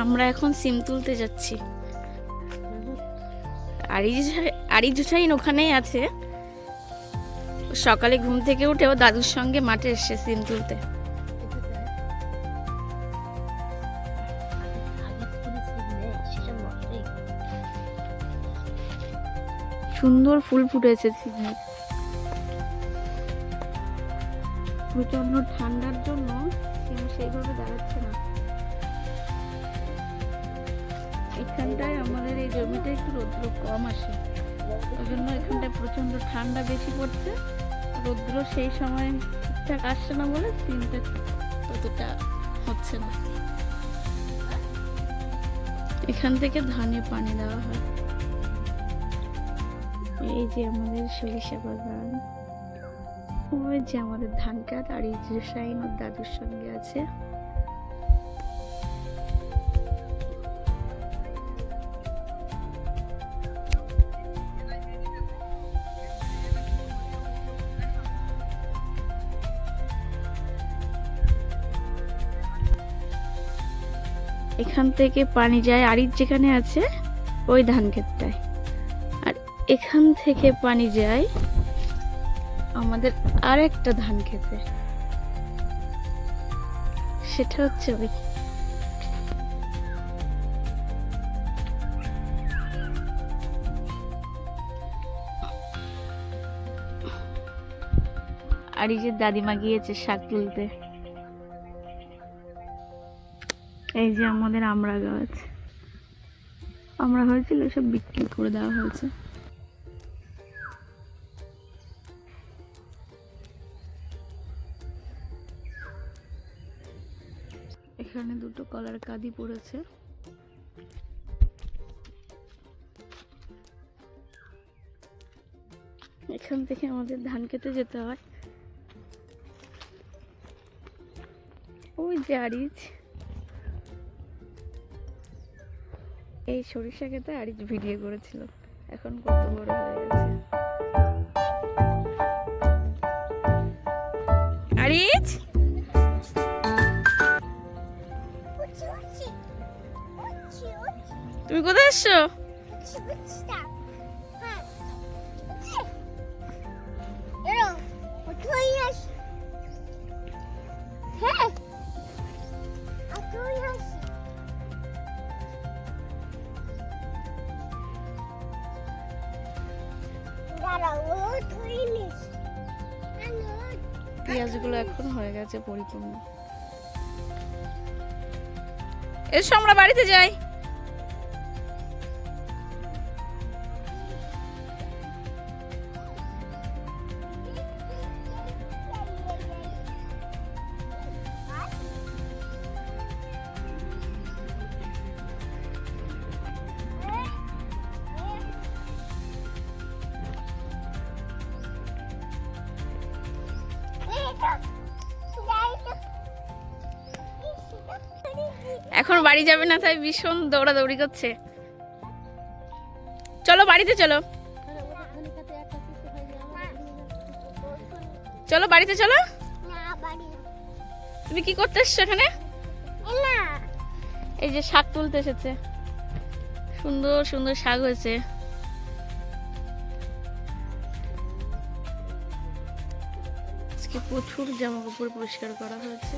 আমরা এখন সিম তুলতে যাচ্ছি। আরিজুসাইন ওখানেই আছে। সকালে ঘুম থেকে উঠেও দাদুর সঙ্গে মাঠে এসে সিম তুলতে। সুন্দর ফুল ফুটেছে সিমের। প্রচন্ড ঠান্ডার জন্য সিম সেইভাবে দাঁড়াচ্ছে না। এখানটায় আমাদের এই জমিতে একটু রৌদ্র কম আসে, ওই জন্য এখানটায় প্রচন্ড ঠান্ডা বেশি পড়ছে। রৌদ্র সেই সময় ঠিকঠাক আসছে না বলে সিমটা ততটা হচ্ছে না। এখান থেকে ধানে পানি দেওয়া হয়। এই যে আমাদের সরিষা বাগান, ওই যে আমাদের ধান ক্ষেত, আর এই যে শাইন ওর দাদুর সঙ্গে আছে। এখান থেকে পানি যায় আরিজ যেখানে আছে ওই ধান ক্ষেতটায়, আর এখান থেকে পানি যায় আমাদের আর একটা ধান ক্ষেতে, সেটা হচ্ছে ওই। আরিজের দাদিমা গিয়েছে শাক তুলতে। এই যে আমাদের আমড়া গাছ, আমড়া হয়েছিল সব বিক্রি করে দেওয়া হয়েছে। এখানে দুটো কলার কাঁদি পড়েছে। এখান থেকে আমাদের ধান খেতে যেতে হয়। ওই যে আরিজ, এই সরিষা খেতে আরিজ ভিডিও করেছিল, এখন কত বড় হয়ে গেছে। আরিজ, তুমি কোথায় এসছো? পেঁয়াজগুলো এখন হয়ে গেছে পরিপূর্ণ। এসো আমরা বাড়িতে যাই। এখন বাড়ি যাবে না, তাই ভীষণ দৌড়াদৌড়ি করছে। চলো বাড়িতে চলো, চলো বাড়িতে চলো। তুমি কি করতে এসছো এখানে? এই যে শাক তুলতে এসেছে, সুন্দর সুন্দর শাক হয়েছে। আজকে প্রচুর জামা কাপড় পরিষ্কার করা হয়েছে,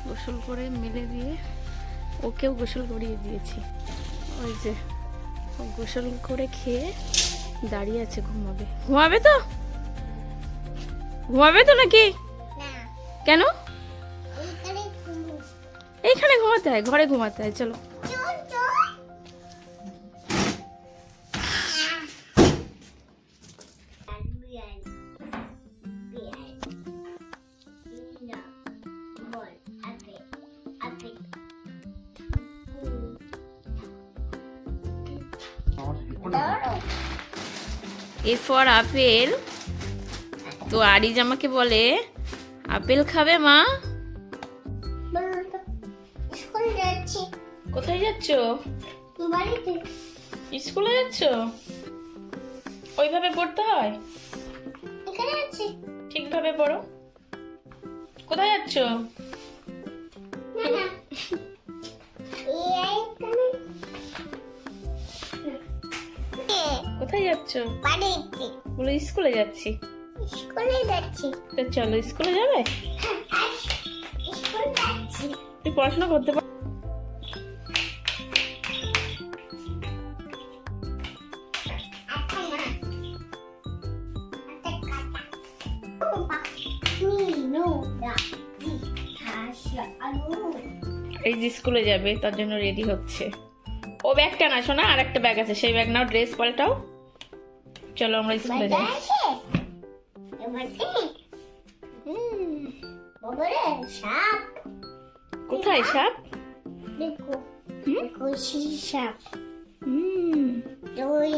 গোসল করে মেলে দিয়ে ওকেও গোসল করিয়ে দিয়েছি। ওই যে গোসল করে খেয়ে দাঁড়িয়ে আছে, ঘুমাবে। ঘুমাবে তো? ঘুমাবে তো নাকি? কেন? এইখানে ঘুমাতে হয়, ঘরে ঘুমাতে হয়। চলো এ ফর আপেল। তো আরিজ আমাকে বলে আপেল খাবে মা? কোথায় যাচ্ছ? স্কুলে যাচ্ছ? ওইভাবে পড়তে হয়? ঠিকভাবে পড়ো। কোথায় যাচ্ছ? কোথায় যাচ্ছ? বাড়িতে বলো স্কুলে যাচ্ছি। স্কুলে যাচ্ছি। তো চলো স্কুলে যাবে? হ্যাঁ, স্কুল যাচ্ছি। তুই পড়াশোনা করতে পার? আচ্ছা মা, একটা কাটা। বাবা, মিনু, রাখি, হাসা, আলু। এই যে স্কুলে যাবে তার জন্য রেডি হচ্ছে। ও ব্যাগটা না শোনা, আর একটা ব্যাগ আছে, সেই ব্যাগ নাও, ড্রেস পাল্টাও। চলো আমরা স্কুলে যাই। বাবারে সাপ। কোথায় সাপ? দেখো দেখো সাপ। হুম, ওই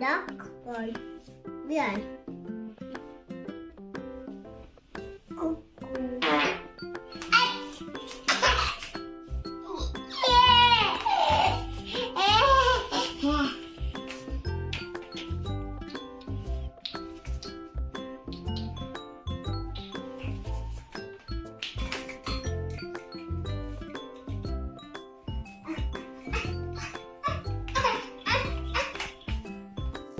ডাক বল বিয়ার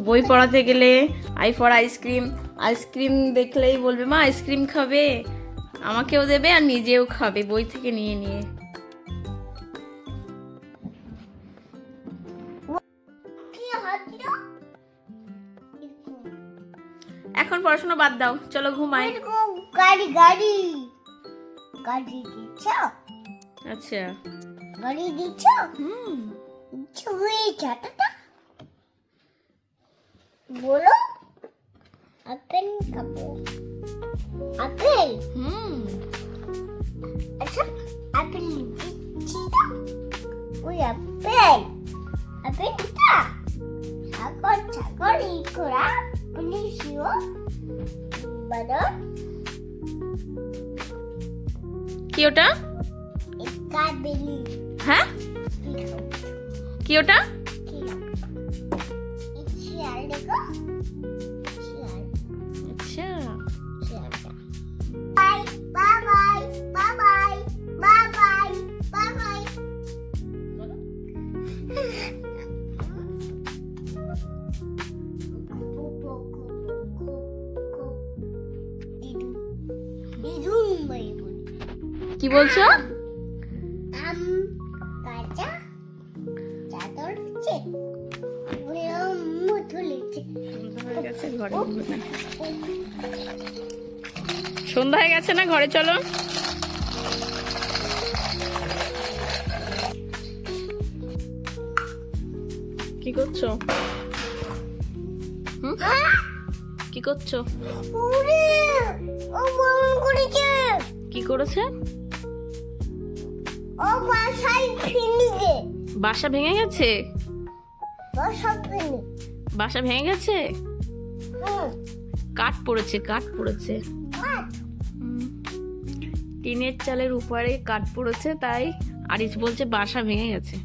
বই পড়াতে গেলে আই ফর আইসক্রিম, আইসক্রিম দেখলেই বলবে মা আইসক্রিম খাবে, আমাকেও দেবে আর নিজেও খাবে বই থেকে নিয়ে নিয়ে। কি হচ্ছে? এখন পড়াশোনা বাদ দাও, চলো ঘুমাই। গাড়ি গাড়ি গাড়ি দিচ্ছ? আচ্ছা। গাড়ি দিচ্ছ? হুম, ছুঁয়ে চাটাটা বলো। আপেল খাবো। আপেল? হুম, আচ্ছা আপেল দিচ্ছি তো। ওই আপেল আপেলটা ছাগল ছাগল ই করা পুলিশিও বাদর কি ওটা? কাবেলি হ্যাঁ, কি ওটা? শিয়াল দেখো শিয়াল আচ্ছা, শিয়ালটা bye bye bye bye bye bye bye bye. কি বলছো? আম কাঁচা চাদর হচ্ছে মুঠো লিখছে। সন্ধ্যা হয়ে গেছে না, ঘরে চলো। কি করছো? হুম, কি করছো? ওরে ও মন করেছে। কি করেছে? ও বাসায় ফিনি গে বাসা ভেঙে গেছে? বাসা ফিনি। বাসা ভেঙে গেছে? কাঠ পড়েছে, কাঠ পড়েছে। টিনের চালের উপরে কাঠ পড়েছে, তাই আরিস বলছে বাসা ভেঙে গেছে।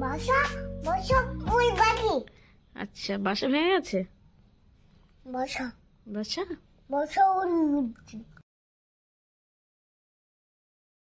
বাসা বাসা ওই বাড়ি। আচ্ছা, বাসা ভেঙে গেছে। বাসা বাসা বাসা ওই